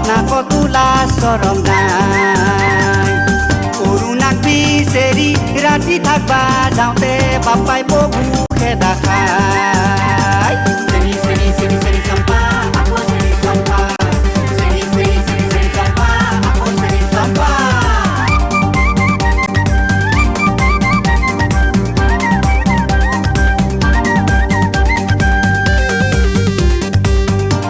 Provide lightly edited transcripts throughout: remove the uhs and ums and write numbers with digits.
নাকতুলা চৰম নাই অৰুণাক বিচাৰি ৰাতি থাকবা যাওঁতে বাপাই বহু খেদা খাই চেনি চেনি চেনি চেনি চম্পা আকৌ চেনি চম্পা চেনি চেনি চেনি চেনি চম্পা আকৌ চেনি চম্পা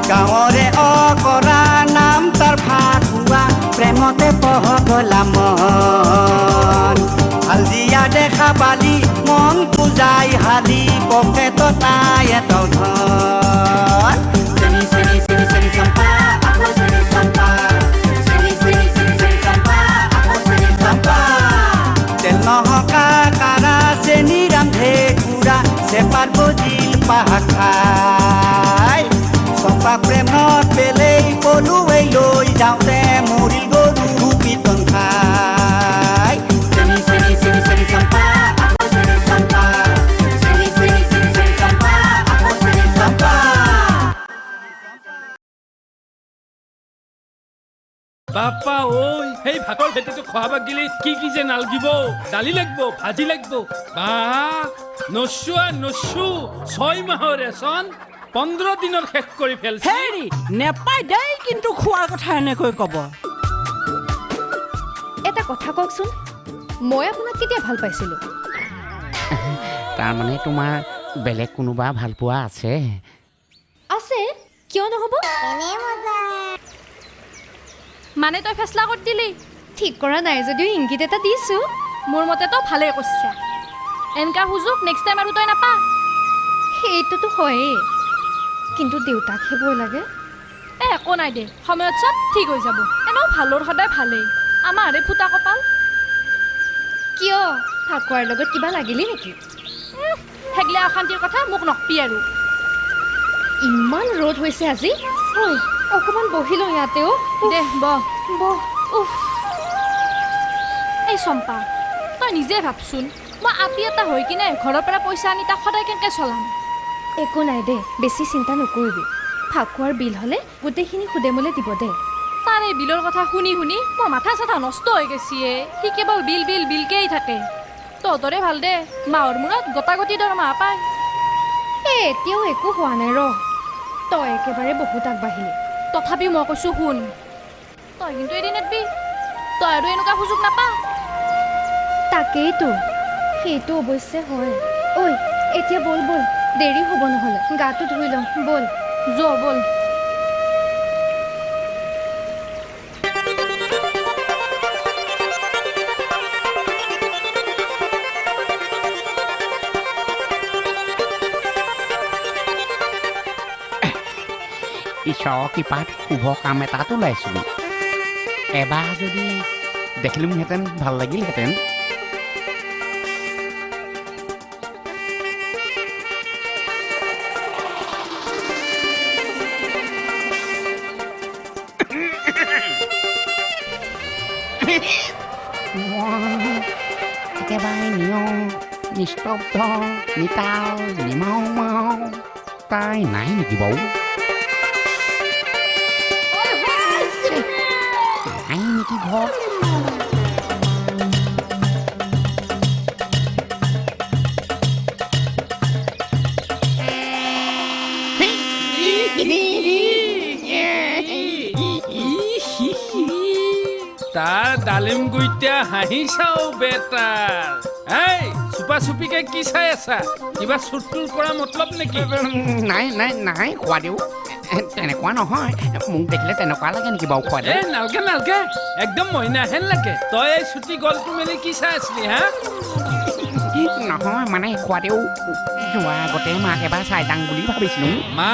গাঁৱৰে অকৰা নাম তাৰ ফাকুৱা প্ৰেমতে পহকলা মন হালজিয়া দেখা পালি মন পূজাই হালি পকেট তাই এটা ধন চেনি চেনি চেনি চেনি চম্পা আকৌ চেনি চম্পা চেনি চেনি চেনি চেনি চম্পা আকৌ চেনি চম্পা তেল নহকা কাৰা চেনি ৰান্ধে কুৰা চেপাত বজিল পাহা খাই চম্পা প্ৰেমত পেলেই পলুৱে লৈ যাওঁতে মৰিল গৰু পিতন খাই চেনি চেনি চেনি চেনি চম্পা আকৌ চেনি চম্পা চেনি চেনি চেনি চেনি চম্পা আকৌ চেনি চম্পা বাপ্পা ঐ সেই ভাতৰ ভেটিটো খোৱাব গেলি কি কি যে নালগিব দালি লাগিব ভাজি লাগিব বা নচু 6 মাহৰ ৰেচন 15 দিনত শেষ কৰি ফেলছি হেৰি নেপাই দেই কিন্তু খোৱাৰ কথা এনেকৈ ক'ব এটা কথা কওকচোন মই আপোনাক কেতিয়া ভাল পাইছিলোঁ তাৰমানে তোমাৰ বেলেগ কোনোবা ভাল পোৱা আছে আছে কিয় নহ'ব মানে তই ফেচলা কৰি দিলি ঠিক কৰা নাই যদিও ইংগিত এটা দিছোঁ মোৰ মতেতো ভালেই কৰিছা এনেকা সুযোগ নেক্সট টাইম আৰু তই নাপা সেইটোতো হয়েই কিন্তু দেউতাকহে ভয় লাগে একো নাই দে সময়ত চব ঠিক হৈ যাব এনেও ভালৰ সদায় ভালেই আমাৰে ফুটা কপাল কিয় ফাকুৱাৰ লগত কিবা লাগিলি নেকি সেইগিলা অশান্তিৰ কথা মোক নকবি আৰু ইমান ৰ'দ হৈছে আজি ঐ অকণমান বহি লওঁ ইয়াতেও দে বহ বহ উফ এই চম্পা তই নিজে ভাবচোন মই আপি এটা হৈ কিনে ঘৰৰ পৰা পইচা আনি তাক সদায় কেনেকৈ চলাম একো নাই দে বেছি চিন্তা নকৰিবি ফাকুৱাৰ বিল হ'লে গোটেইখিনি সুদে মোলে দিব দে তাৰ এই বিলৰ কথা শুনি শুনি মোৰ মাথা চাথা নষ্ট হৈ গৈছে সি কেৱল বিলকেই থাকে তহঁতৰে ভাল দে মাহৰ মূৰত গতাগতি দৰমহা পায় এতিয়াও একো হোৱা নাই ৰ তই একেবাৰে বহুত আগবাঢ়িলি তথাপিও মই কৈছোঁ শুন তই কিন্তু এদিন নেদবি তই আৰু এনেকুৱা সুযোগ নাপা তাকেইতো সেইটো অৱশ্যে হয় ঐ এতিয়া বল দেৰি হ'ব নহ'লে গাটো ধুই লওঁ বল বল ঈশ্বৰৰ কৃপাত শুভ কাম এটাত ওলাইছোঁ এবাৰ যদি দেখিলোহেঁতেন ভাল লাগিলহেঁতেন একেবাৰে নিস্তব্ধ নিতাল নিমাও মাও তাই নাই নেকি বাৰু নাই নেকি ঘৰ তাৰ ডালিম গুইটা হাঁহি চাও বেটাৰ এই চুপা চুপিকে কি চাই আছা কিবা চুটতুল কৰা মতলব নেকি নাই খোৱাদেউ তেনেকুৱা নহয় মোক দেখিলে তেনেকুৱা লাগে নেকি বাৰু খোৱাদেউ এই নালকে একদম মইনা হেন লাগে তই এই ছুটি গলটো মেলি কি চাই আছিলি হা নহয় মানে খোৱাদেউ যোৱা আগতে মাক এবাৰ চাই যাং বুলি ভাবিছিলোঁ মা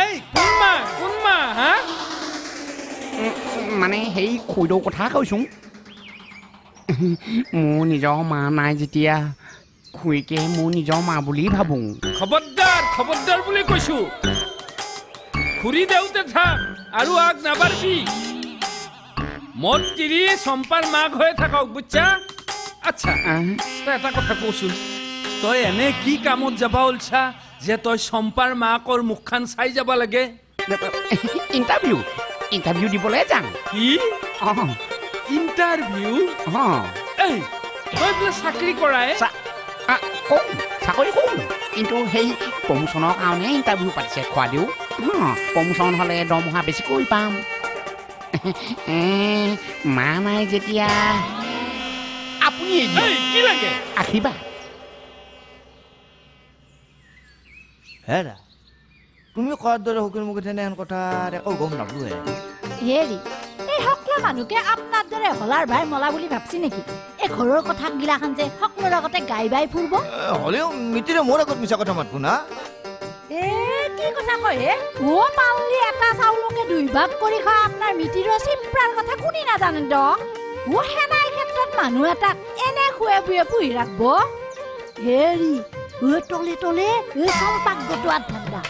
এই কোন মা হা মানে সেই খুইদেউ কথা কৈছোঁ মোৰ নিজৰ মা নাই যেতিয়া খুইকে মোৰ নিজৰ মা বুলি ভাবোঁ খবৰদাৰ বুলি কৈছোঁ খুৰী দেউতে থাক আৰু আগ নাবাঢ়বি মদ তিৰি চম্পাৰ মাক হৈ থাকক বুজছা আচ্ছা তই এটা কথা কওঁচোন তই এনে কি কামত যাবা ওলছা যে তই চম্পাৰ মাকৰ মুখখন চাই যাব লাগে ইণ্টাৰভিউ দিবলৈ যাম কি অঁ ইণ্টাৰভিউ অঁ এই তই বোলে চাকৰি কৰাই কওঁ চাকৰি কৰোঁ কিন্তু সেই প্ৰমোচনৰ কাৰণে ইণ্টাৰভিউ পাতিছে খোৱাদিও প্ৰমোচন হ'লে দৰমহা বেছিকৈ পাম মা নাই যেতিয়া আপুনি এই কি লাগে আশীৰ্বাদ হেৰা তুমি কোৱাৰ দৰে হুকুৰ মুখে তেনেহেন কথা একো গম নাপালোৱে হেৰি এই সকলো মানুহকে আপোনাৰ দৰে হলাৰ ভাই মলা বুলি ভাবছি নেকি এই ঘৰৰ কথা গিলাখান যে সকলোৰ আগতে গাই বাই ফুৰিব হ'লেও মিতিৰে মোৰ আগত মিছা কথা মাতবো না এ কি কথা কয় ও পাউলি এটা চাউলকে দুই ভাগ কৰি খোৱা আপোনাৰ মিতিৰৰ চিম্প্ৰাৰ কথা কোনে নাজানে দ ও সেনাই ক্ষেত্ৰত মানুহ এটাক এনে খুৱে বুৱে পুহি ৰাখব হেৰি ও তলে তলে এই চম্পাক গটোৱাত ধান্দা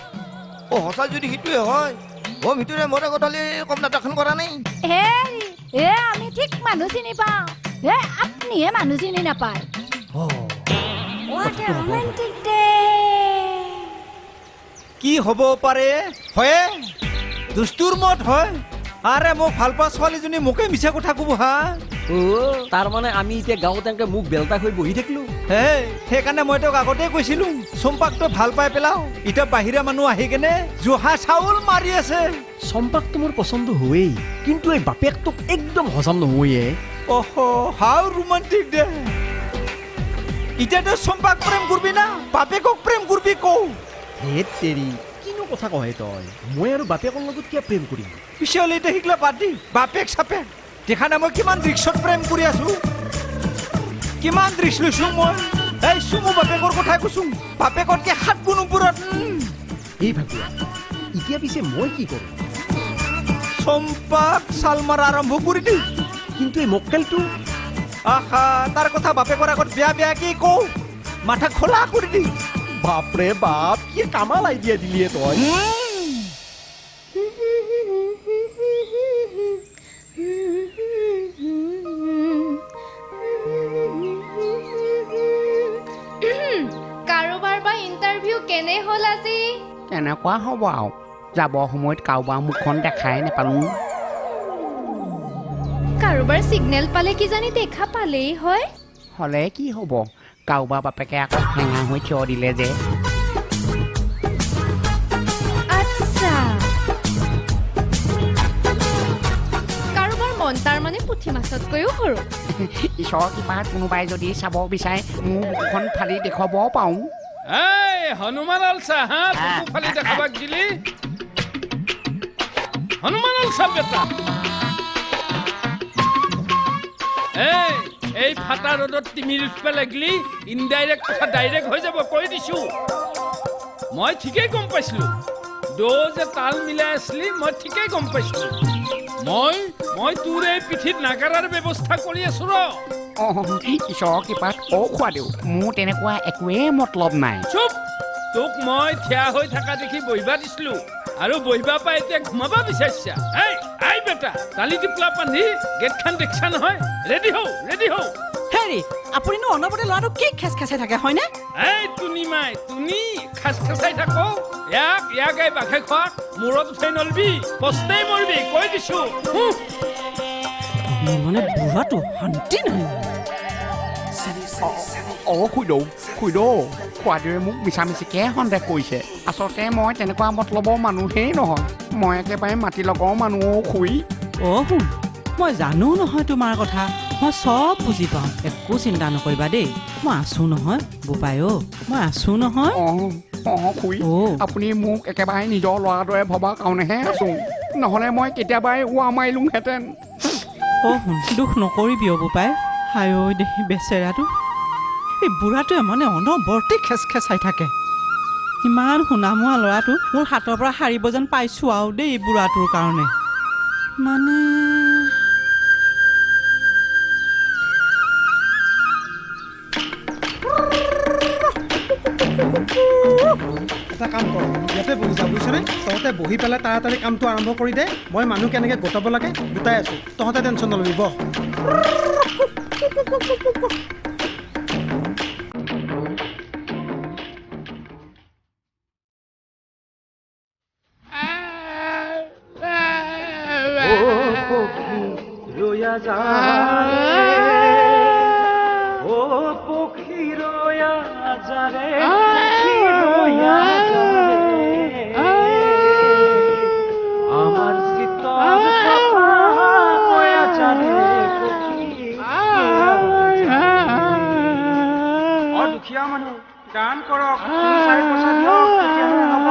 অ সঁচা যদি সেইটোৱে হয় অ মিতিৰে মোৰ আগত হ'লে কম নাটকখন কৰা নাই হেৰি এ আমি ঠিক মানুহ চিনি পাওঁ এ আপুনিহে মানুহ চিনি নাপায় কি হ'ব পাৰে হয় দুষ্টুৰ মত হয় আৰে মোক ভাল পোৱা ছোৱালীজনী মোকে মিছা কথা ক'ব হা তাৰ মানে আমি এতিয়া গাঁৱত এনেকে মুখ বেলতা হৈ বহি থাকিলো হে সেইকাৰণে মই তোক আগতে কৈছিলো চম্পাকটো ভাল পাই পেলাও এতিয়া বাহিৰা মানুহ আহি কেনে জহা চাউল মাৰি আছে চম্পাকটো মোৰ পচন্দ হয়েই কিন্তু এই বাপেকটোক একদম হজম নহয়ে অহ হাউ ৰোমান্টিক দে এতিয়াতো চম্পাক প্ৰেম কৰবি না বাপেকক প্ৰেম কৰবি কওঁ হেত তেৰি কিনো কথা কয় তই মই আৰু বাপেকৰ লগত কিয় প্ৰেম কৰিম পিছলৈ এতিয়া শিকলা বাদ দি বাপেক চাপেক দেখা নাই মই কিমান ৰিক্সত প্ৰেম কৰি আছো কিমান ৰিক্স লৈছো মই এই চুমু বাপেকৰ কথাই কৈছো বাপেকতকে 7 গুণ ওপৰত এই ভাগুৱা এতিয়া পিছে মই কি কৰোঁ চম্পাক চাল মাৰা আৰম্ভ কৰি দি কিন্তু এই মক্কেলটো আহা তাৰ কথা বাপেকৰ আগত বেয়া বেয়াকে কওঁ মাথা খোলা কৰি দি বাপৰে বাপ কি কামাল আইডিয়া দিলিয়ে তই কাৰোবাৰ বা ইণ্টাৰভিউ কেনে হ'ল আজি কেনেকুৱা হ'ব আৰু যাব সময়ত কাৰোবাৰ মুখখন দেখাই নাপালোঁ কাৰোবাৰ ছিগনেল পালে কিজানি দেখা পালেই হয় হ'লে কি হ'ব কাৰোবাৰ বাপেকে আকৌ হেঙা হৈ থিয় দিলে যে আচ্ছা কাৰোবাৰ মন তাৰ মানে পুঠি মাছতকৈও সৰু ঈশ্বৰৰ কৃপাত কোনোবাই যদি চাব বিচাৰে মোৰ মুখখন ফালি দেখুৱাব পাৰোঁ এই হনুমান আলচা হা বুকু ফালি দেখাবাক দিলি হনুমান আলচা বেটা এই ফাটা ৰ'দত তিমি ৰুচপে লাগিলি ইনডাইৰেক্ট কথা ডাইৰেক্ট হৈ যাব কৈ দিছো মই ঠিকেই গম পাইছিলো যে তাল মিলাই আছিলি মই ঠিকেই গম পাইছিলো মই তোৰ এই পিঠিত নাগাৰাৰ ব্যৱস্থা কৰি আছো ৰ ঈশ্বৰৰ কৃপাত খোৱা দিওঁ মোৰ তেনেকুৱা একোৱেই মতলব নাই চুপ তোক মই থিয়া হৈ থকা দেখি বহিবা দিছিলো আৰু বহিবা পাই এতিয়া ঘুমাবা বিচাৰিছা আই বেটা তালি টিপলা পান্ধি গেটখন দেখছা নহয় ৰেডি হও হেৰি আপুনিনো অনবৰতে ল'ৰাটোক কি খেচ খেচাই থাকে হয়নে এই তুনি মাই তুনি খাচ খাচাই থাকো ইয়াক এই বাঘে খোৱা মূৰত উঠাই নলবি পস্তাই মৰবি কৈ দিছো মানে বুঢ়াটো শান্তি নাই খুইদৌ খোৱাদিৱে মোক মিছামিছিকে সন্দেহ কৰিছে আচলতে মই তেনেকুৱা মতলবৰ মানুহেই নহয় মই একেবাৰে মাটি লগাও মানুহ শুই শুন মই জানো নহয় তোমাৰ কথা মই চব বুজি পাওঁ একো চিন্তা নকৰিবা দেই মই আছো নহয় বোপাই মই আছো নহয় শুই আপুনি মোক একেবাৰে নিজৰ ল'ৰাৰ দৰে ভবা কাৰণেহে আছো নহ'লে মই কেতিয়াবাই উৱা মাৰিলোহেঁতেন শুন দুখ নকৰিবি বোপাই হাই ঐ দেখি বেচেৰাটো এই বুঢ়াটোৱে মানে অনবৰতে খেচ খেচাই থাকে ইমান শুনামোৱা ল'ৰাটো মোৰ হাতৰ পৰা সাৰিব যেন পাইছোঁ আৰু দেই বুঢ়াটোৰ কাৰণে মানে এটা কাম কৰ ইয়াতে বহি যা বুজিছনে তহঁতে বহি পেলাই তাড়াতাড়ি কামটো আৰম্ভ কৰি দে মই মানুহ কেনেকৈ গোটাব লাগে গোটাই আছোঁ তহঁতে টেনশ্যন নলবি বহ পক্ষী রয়া যারে ও পক্ষী রয়া যারে পক্ষী রয়া যারে আমার চিত্তর কথা কয়া যারে পক্ষী দুখীয়া মানুহ দান কৰক 4 পইচা দিয়ক তেতিয়াহে হ'ব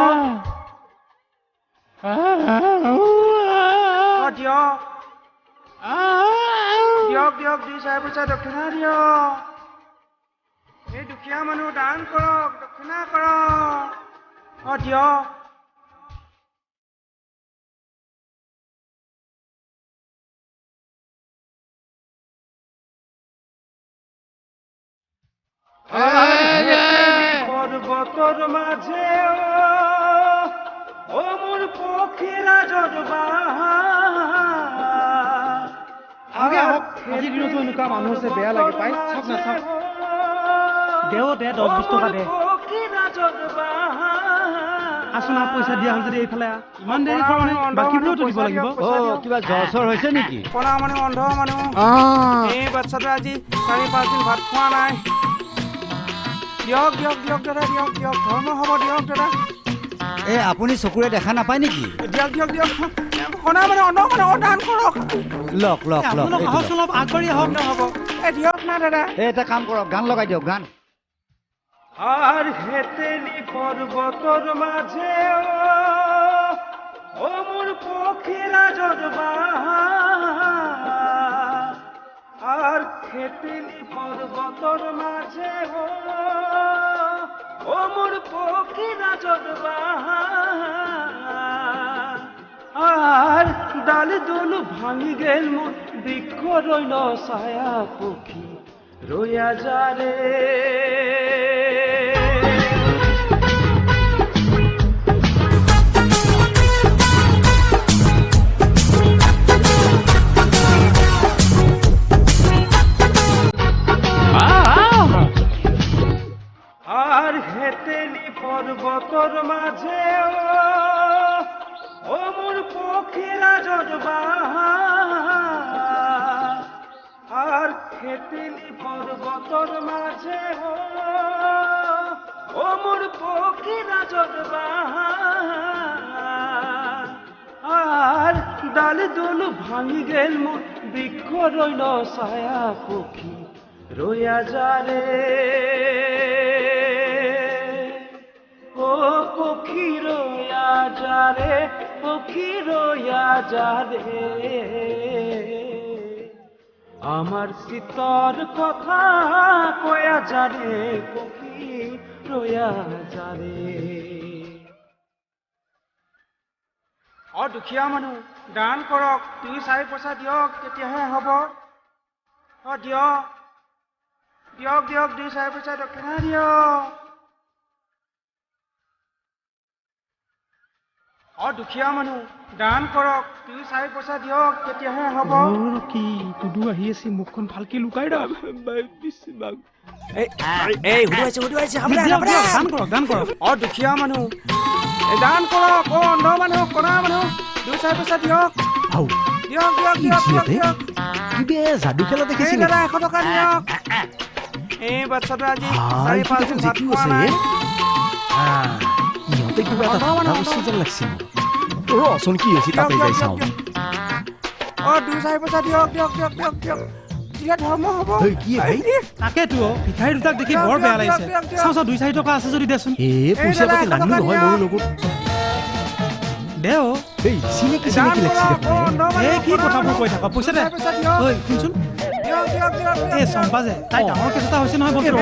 দিয়ক দিয়ক দিয়ক 2 পইচা দক্ষিণা দিয়ক এই দুখীয়া মানুহ দান কৰক দক্ষিণা কৰক দিয়ক পৰ্বতৰ মাঝে ও মোৰ পক্ষীৰা জড়বা আজিৰ দিনতো এনেকুৱা মানুহ আছে বেয়া লাগে পাই চাওক না চাওক দেও দে 10-20 টকা দে আচোন পইচা দিয়া হ'ল যদি এইফালে ইমান দেৰি কাৰণে বাকীবোৰতো দিব লাগিব কিবা জ্বৰ চৰ হৈছে নেকি কণা মানুহ অন্ধ মানুহ এই বাচ্চাটো আজি 4-5 দিন ভাত খোৱা নাই দিয়ক দিয়ক দিয়ক দাদা দিয়ক দিয়ক ধৰ্ম হ'ব দিয়ক দাদা এই আপুনি চকুৰে দেখা নাপায় নেকি দিয়ক দিয়ক দিয়ক কণা মানে অন্ধ মানুহ দান কৰক লওক লওক লওক আহকচোন অলপ আগবাঢ়ি আহক হ'ব এই দিয়ক না দাদা এটা কাম কৰক গান লগাই দিয়ক গান আর হেতেলি পর্বতর মাঝে ও মোর পক্ষীরা জড়বা আর হেতেলি পর্বতর মাঝে ও মোর পক্ষীরা জড়বা আর ডাল দোল ভাঙি গেল মোর বৃক্ষ রইল ছায়া পক্ষী রইয়া যারে আর হেতেলি পর্বতর মাঝে ও মোর পক্ষীরা জড়বা আর হেতেলি পর্বতর মাঝে ও মোর পক্ষীরা জড়বা আর ডাল দোল ভাঙি গেল মোর বৃক্ষ রইল ছায়া পক্ষী রইয়া যারে ও পক্ষী রইয়া যারে পক্ষী রইয়া যারে আমার চিত্তর কথা কয়া যারে পক্ষী রইয়া যারে দুখীয়া মানুহ দান কৰক 2-4 পইচা দিয়ক তেতিয়াহে হ'ব দিয়ক দিয়ক দিয়ক 2-4 পইচা দক্ষিণা দিয়ক দুখীয়া মানুহ দান কৰক 2-4 পইচা দিয়ক তেতিয়াহে হ'ব কি টুডু আহি আছে মুখখন ভালকে লুকাই দাও দান কৰক দুখীয়া মানুহ দান কৰক অন্ধ মানুহ কণা মানুহ 2-4 পইচা দিয়ক দিয়ক দিয়ক দিয়ক দিয়ক দিয়ক যাদু খেলা দেখিছিল দাদা 100 টকা দিয়ক এই বাচ্চাটো আজি 4-5 দিন ভাত খোৱা নাই ইহঁতে কিবা এটা কথা বস্তু যেন লাগছিল ৰচোন কি হৈছে তাতে যাই চাওঁ 2-4 পইচা দিয়ক দিয়ক দিয়ক দিয়ক দিয়ক দিলে ধৰ্ম হ'ব কি ভাই তাকেতো ভিখাৰী দুটাক দেখি বৰ বেয়া লাগিছে চাওঁ চাওঁ 2-4 টকা আছে যদি দেচোন পইচা পাতি নানিলো নহয় মোৰ লগত দে এই চিনাকি চিনাকি লাগছি এই কি কথাবোৰ কৈ থাক পইচা দে ঐ শুনচোন এই চম্পা যে তাই ডাঙৰ কেছ এটা হৈছে নহয় বস্তু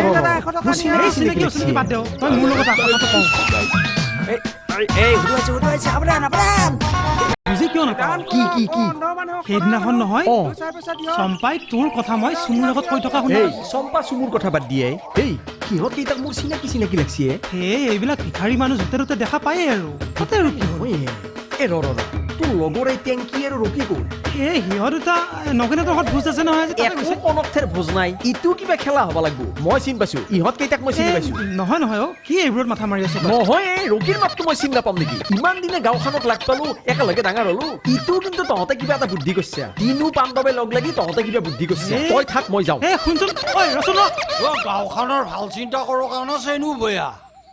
মোৰ চিনাকি আছে নেকি বাদ দেও তই মোৰ লগত কথাটো কওঁ বুজি কিয় নাপাওঁ কি কি কি সেইদিনাখন নহয় চম্পাই তোৰ কথা মই চুমুৰ লগত কৈ থকা শুনি চম্পা চুমুৰ কথা বাদ দিয়ে এই সিহঁত কেইটাক মোৰ চিনাকি চিনাকি লাগছে এইবিলাক ভিখাৰী মানুহ য'তে ত'তে দেখা পায়েই আৰু তাতে আৰু কি হ'ল এ ৰ তোৰ লগৰ এই টেংকি আৰু ৰকি গ'ল এই সিহঁত দুটা নগেনৰ ঘৰত ভোজ আছে নহয় আজি তাতে একো গৈছে। কনকথেৰ ভোজ নাই ইটো কিবা খেলা হ'ব লাগিব মই চিন পাইছো ইহঁত কেইটাক মই চিনি পাইছো নহয় নহয় অ' কি এইবোৰত মাথা মাৰি আছো তই? নহয় এই ৰকিৰ মাতটো মই চিনি নাপাম নেকি ইমান দিনে গাঁওখনত লাগ পালো একেলগে ডাঙৰ হলো ইটো কিন্তু তহঁতে কিবা এটা বুদ্ধি কৰিছে তিনিও পাণ্ডৱে লগ লাগি তহঁতে কিবা বুদ্ধি কৰিছে এই- তই থাক মই যাওঁ এই শুনচোন ঐ ৰচোন ৰ গাঁওখনৰ ভাল চিন্তা কৰোঁ কাৰণে চেনু বয়া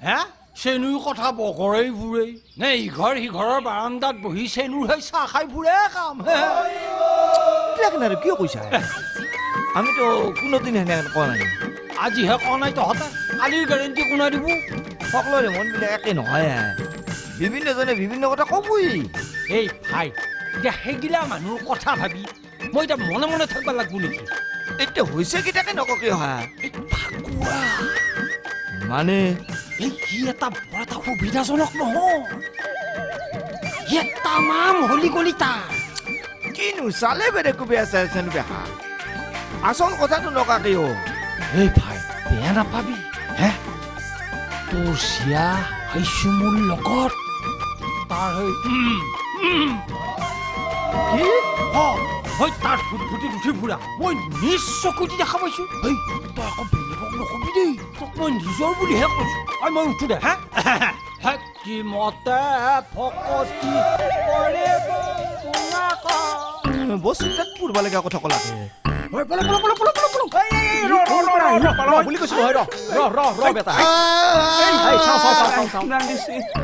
হে চেনুৰ কথা বগৰেই ফুৰে নে ইঘৰ সিঘৰৰ বাৰান্দাত বহি চেনুৰ সেই চাহ খাই ফুৰে কাম কিয় কৈছা আমিতো কোনোদিন সেনেকৈ কোৱা নাই আজিহে কোৱা নাই তহঁতে কালিৰ গেৰেণ্টি কোনে দিব সকলোৰে মনবিলাক একে নহয় বিভিন্নজনে বিভিন্ন কথা ক'বই এই ভাই এতিয়া সেইগিলা মানুহৰ কথা ভাবি মই এতিয়া মনে মনে থাকিব লাগিব নেকি এতিয়া হৈছে কেইটাকে নককে অহা এই ফাকুৱা মানে এই সি এটা বৰ এটা সুবিধাজনক নহয় সি এটা মাম হলি গলিতা কিনো চালে বেৰে কুবি আছে চেনু বেহা আচল কথাটো নকাকে অ এই ভাই বেয়া নাপাবি হে তোৰ চিয়া হৈছো মোৰ লগত তাৰ কি হয় তাৰ ফুটফুটিত উঠি ফুৰা মই নিজ চকুদি দেখা পাইছো হেই তই আকৌ বেলেগক নকবি দেই তোক মই নিজৰ বুলিহে কৈছো আৰু মই উঠো দে হে কি মতে ফকতি কৰে বস্তুবিলাক পূৰ্ব লগা কথা ক'লাকে বুলি কৈছো নহয় ৰ বেটা এই চাওঁ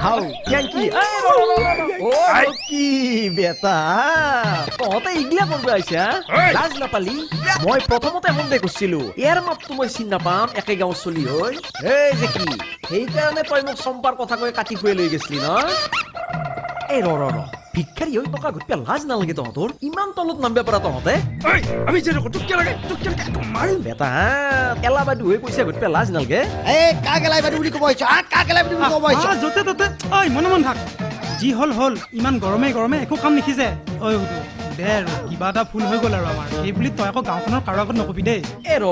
হাও টেংকি কি বেটা তহঁতে ইগলা কৰিব আহিছা লাজ নাপালি মই প্ৰথমতে সন্দেহ কৰিছিলো ইয়াৰ মাতটো মই চিনি নাপাম একে গাঁৱত চলি হৈ এই যে কি সেইকাৰণে তই মোক চম্পাৰ কথা কৈ কাটি খুৱাই লৈ গৈছিলি ন এই ৰ ভিক্ষাৰী হৈ টকা ঘটিয়া লাজ নালাগে তহঁতৰ ইমান তলত নামিব পৰা তহঁতে আমি যে তোক কি লাগে মাৰিম বেটা এলা বাদু হৈ পইচা ঘটিয়া লাজ নালাগে এই কাক এলাই বাইদেউ বুলি ক'ব আহিছ কাক এলাই বাইদেউ বুলি ক'ব আহিছ য'তে ত'তে ঐ মনে মন থাক যি হ'ল ইমান গৰমে একো কাম নিখিজে ঐ সুধো দে আৰু কিবা এটা ভুল হৈ গ'ল আৰু আমাৰ সেই বুলি তই আকৌ গাঁওখনৰ কাৰো আগত নকবি দেই এ ৰ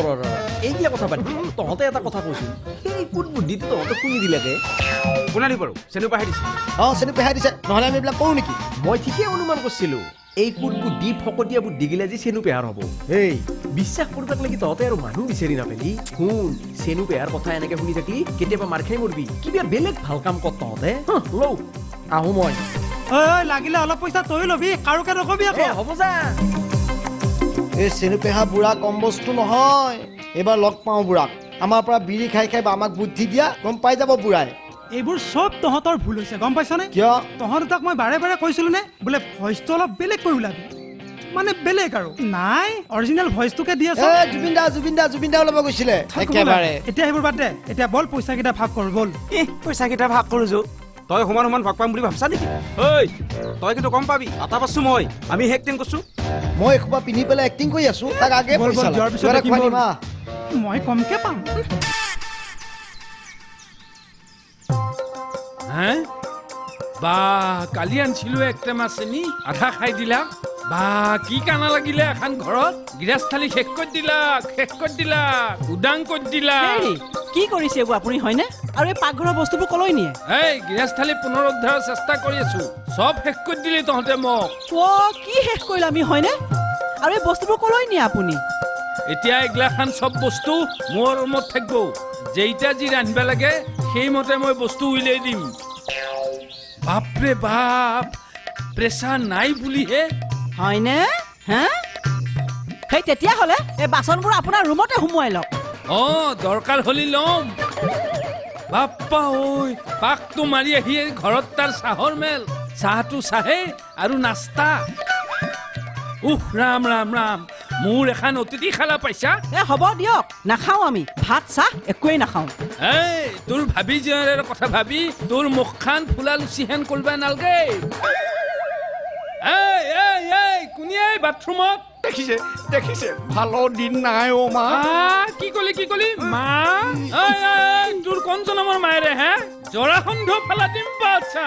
এইগিলা কথা পাতি তহঁতে এটা কথা কৈছো সেই কোন বুদ্ধিটো তহঁতে শুনি দিলাকে কোনে দিব বাৰু চেনু পাহাই দিছে চেনু পেহাই দিছে নহ'লে আমি এইবিলাক কৰোঁ নেকি মই ঠিকেই অনুমান কৰিছিলো এই কোন বুদ্ধি ফকতীয়া বুদ্ধি গিলা যে চেনু পেহাৰ হ'ব এই বিশ্বাস কৰিবাক লাগি তহঁতে আৰু মানুহ বিচাৰি নাপালি শুন চেনু পেহাৰ কথা এনেকে শুনি থাকি কেতিয়াবা মাৰ খাই মৰবি কিবা বেলেগ ভাল কাম কৰ তহঁতে লওঁ আহো মই ঐ লাগিলে অলপ পইচা তই ল'বি কাৰোকে নকবি আকৌ হ'ব যা এই চেনু পেহা বুঢ়া কম বস্তু নহয় এইবাৰ লগ পাওঁ বুঢ়াক আমাৰ পৰা বিড়ি খাই আমাক বুদ্ধি দিয়া গম পাই যাব বুঢ়াই এইবোৰ চব তহঁতৰ ভুল হৈছে গম পাইছনে কিয় তহঁত দুটাক মই বাৰে কৈছিলো নে বোলে ভইচটো অলপ বেলেগকৈ ওলাবি মানে বেলেগ আৰু নাই অৰিজিনেল ভইচটোকে দি আছ জুবিন দা ওলাব গৈছিলে একেবাৰে এতিয়া সেইবোৰ বাদ দে এতিয়া বল পইচা কেইটা ভাগ কৰ বল পইচা কেইটা ভাগ কৰোঁ যো তই সমান ভাগ পাম বুলি ভাবছা নেকি ঐ তই কিন্তু গম পাবি আটা পাছো মই আমি এক্টিং কৰছো মই এসোপা পিন্ধি পেলাই এক্টিং কৰি আছো তাক আগে বল, পইচা যোৱাৰ পিছত দেখিম বল। মা মই কমকে পাম হে বা কালি আনছিলো এক টেমা চেনি আধা খাই দিলা বা কি কানা লাগিলে এখন ঘৰত গিৰাজ থালি শেষ কৰি দিলা উদাং কৰি দিলা কি কৰিছে এইবোৰ আপুনি হয়নে আৰু এই পাকঘৰৰ বস্তুবোৰ কলৈ নিয়ে এই গিৰাজ থালি পুনৰুদ্ধাৰৰ চেষ্টা কৰি আছো চব শেষ কৰি দিলি তহঁতে মোক কি শেষ কৰিলে আমি হয়নে আৰু এই বস্তুবোৰ কলৈ নিয়ে আপুনি এতিয়া এগিলাখান চব বস্তু মোৰ ৰুমত থাকিব যেইটা যি ৰান্ধিব লাগে সেইমতে মই বস্তু উলিয়াই দিম বাপৰে বাপ প্ৰেছাৰ নাই বুলিহে হয়নে হে সেই তেতিয়াহ'লে এই বাচনবোৰ আপোনাৰ ৰুমতে সুমুৱাই লওক দৰকাৰ হলি ল'ম বাপ্পা ঐ পাকটো মাৰি আহি ঘৰত তাৰ চাহৰ মেল চাহটো চাহে আৰু নাস্তা ৰাম মোৰ এখন অতিথি খালা পাইছা হ'ব দিয়ক নাখাওঁ আমি ভাত চাহ একোৱেই নাখাওঁ এই তোৰ ভাবি জীয়ৰৰ কথা ভাবি তোৰ মুখখন ফুলা লুচি হেন কৰিব নালগে এই কোনে বাথৰুমত দেখিছে ভালো দিন নাই অ মা কি কলি মা তোৰ কোন জনমৰ মায়েৰে হে জৰাসন্ধ ফালা দিম বাচ্চা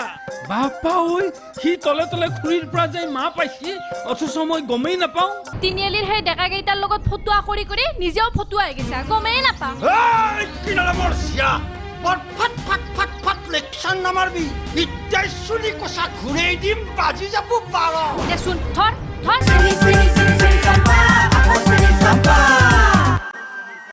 বাপা ঐ সি তলে খুৰীৰ পৰা যাই মা পাইছি অথচ মই গমেই নাপাওঁ তিনিআলিৰ সেই ডেকা কেইটাৰ লগত ফটুৱা কৰি নিজেও ফটুৱা হৈ গৈছা গমেই নাপাওঁ কিনাৰে মোৰ চিয়া বৰ ফাট লেকচাৰ নামাৰবি ইত্যাই চুলি কচা ঘূৰাই দিম বাজি যাব পাৰ দেচোন থৰ থৰ